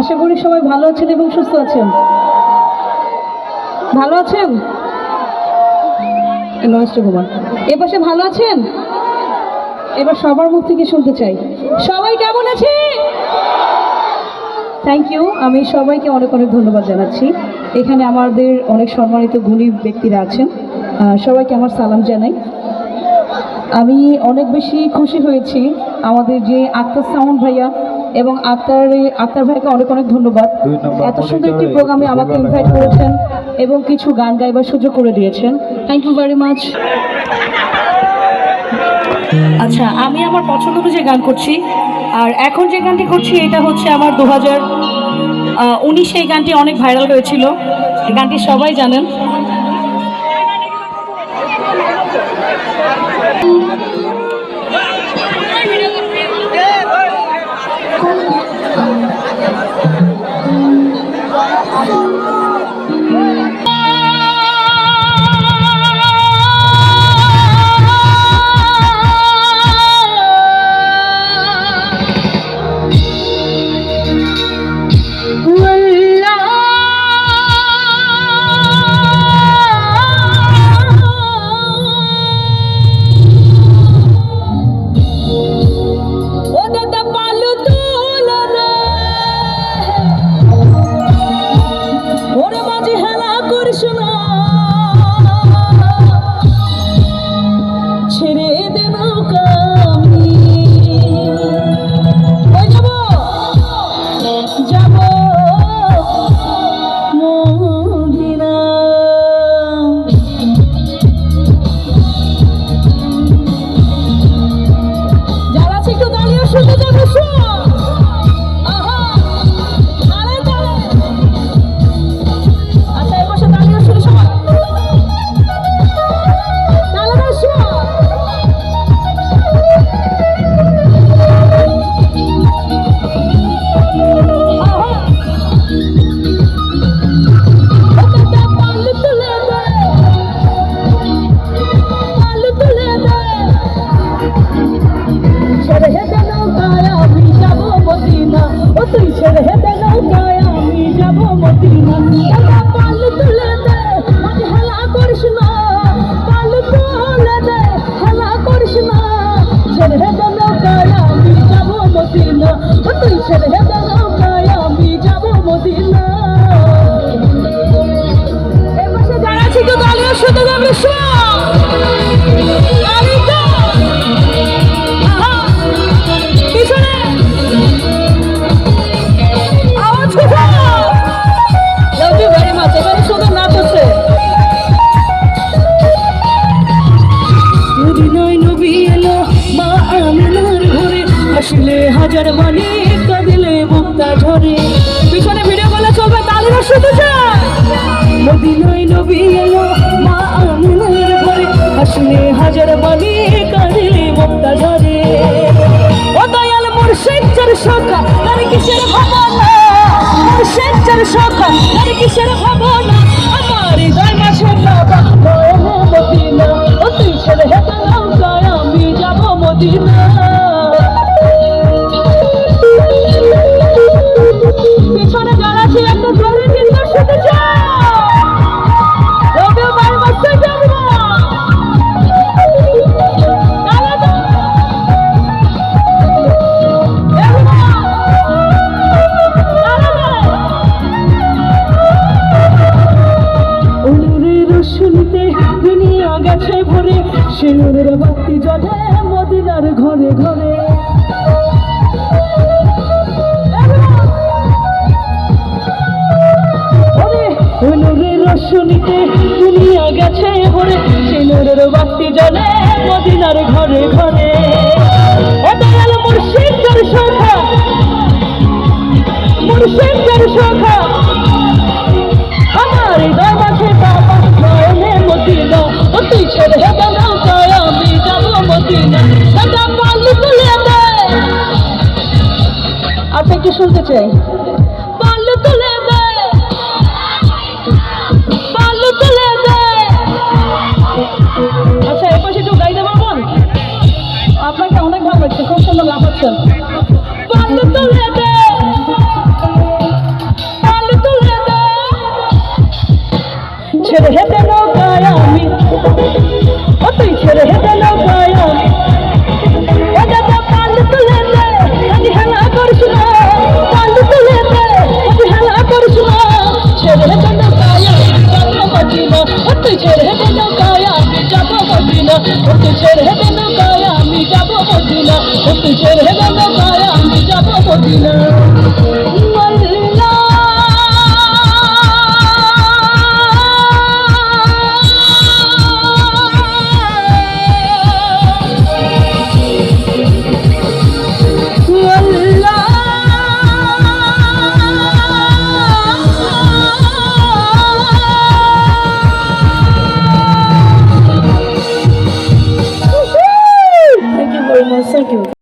আশা করি সবাই ভালো আছেন এবং সুস্থ আছেন। ভালো আছেন? নমস্কার কুমার, এপাশে ভালো আছেন? এবার সবার মুখ থেকে শুনতে চাই, সবাই কেমন আছে? Thank you. আমি সবাইকে অনেক অনেক ধন্যবাদ জানাচ্ছি। এখানে আমাদের অনেক সম্মানিত গুণী ব্যক্তিরা আছেন, সবাইকে আমার সালাম জানাই। আমি অনেক বেশি খুশি হয়েছি আমাদের যে আক্তার সাউন্ড ভাইয়া এবং আক্তার ভাইকে অনেক অনেক ধন্যবাদ। এত সুন্দর একটি প্রোগ্রামে আমাকে ইনভাইট করেছেন এবং কিছু গান গাইবার সুযোগ করে দিয়েছেন। Thank you very much. আচ্ছা, আমি আমার পছন্দ অনুযায়ী গান করছি, আর এখন যে গানটি করছি এটা হচ্ছে আমার 2019 এই গানটি অনেক ভাইরাল হয়েছিল, এই গানটি সবাই জানেন। হাজার মানে কাঁদিলে মুক্তা ঝরে, পিছনে ভিডিও বলে চলবে, তালিরা শুধু যায়। মদিনায় নবী এলো মা আমিনার ঘরে, হাসলে হাজার মানে কাঁদিলে মুক্তা ঝরে। ও দয়াল মুর্শিদ চার সখা তার কিসের ভাবনা, মুর্শিদ চার সখা তার কিসের ভাবনা, আমার হৃদয় মাসে বাবা মদিনা। ও তুই ছেড়ে হেঁটে নৌকায় আমি যাব মদিনা। পিছনে যারা ছিল একটা জোরে চিন্তা শুনতে চাই, রবিও বাড়ি বাচ্চা যাবো শুনতে দুনিয়া গেছে ভরে, সিঁদুরের বাতি জ্বলে মদিনার ঘরে ঘরে। শুনিতে দুনিয়া গেছে ভরে, সিঁদুরের বাতি জ্বলে মদিনার ঘরে ঘরে। ও দয়াল মুর্শিদ চার সখা, মুর্শিদ চার সখা, আমার হৃদয় মাঝে বাবা নয়নে মদিনা। ও তুই ছেড়ে হেঁটে নৌকায় আমি যাব মদিনা। দাদা পাল্লু তুলে দে, আচ্ছা একটু শুনতে চাই, পাল্লু তুলে দে, পাল্লু তুলে দে। আচ্ছা এপাশে একটু গাইতে পারবেন? আপনাকে অনেক ভালো লাগছে, খুব সুন্দর লাফাচ্ছেন। পাল্লু তুলে দে, হেঁটে নৌকায় ও দাদা পাল তুলে দে আমি হেলা করিস না পাল তুলে দে আমি হেলা করিস না ছেড়ে হেঁটে নৌকায় যাবো মদিনা ও তুই ছেড়ে হেঁটে নৌকায় আমি যাবো মদিনা ও তুই ছেড়ে হেঁটে নৌকায় আমি যাবো মদিনা ও তুই ছেড়ে হেঁটে নৌকায় আমি যাবো Medina Thank you very much. Thank you.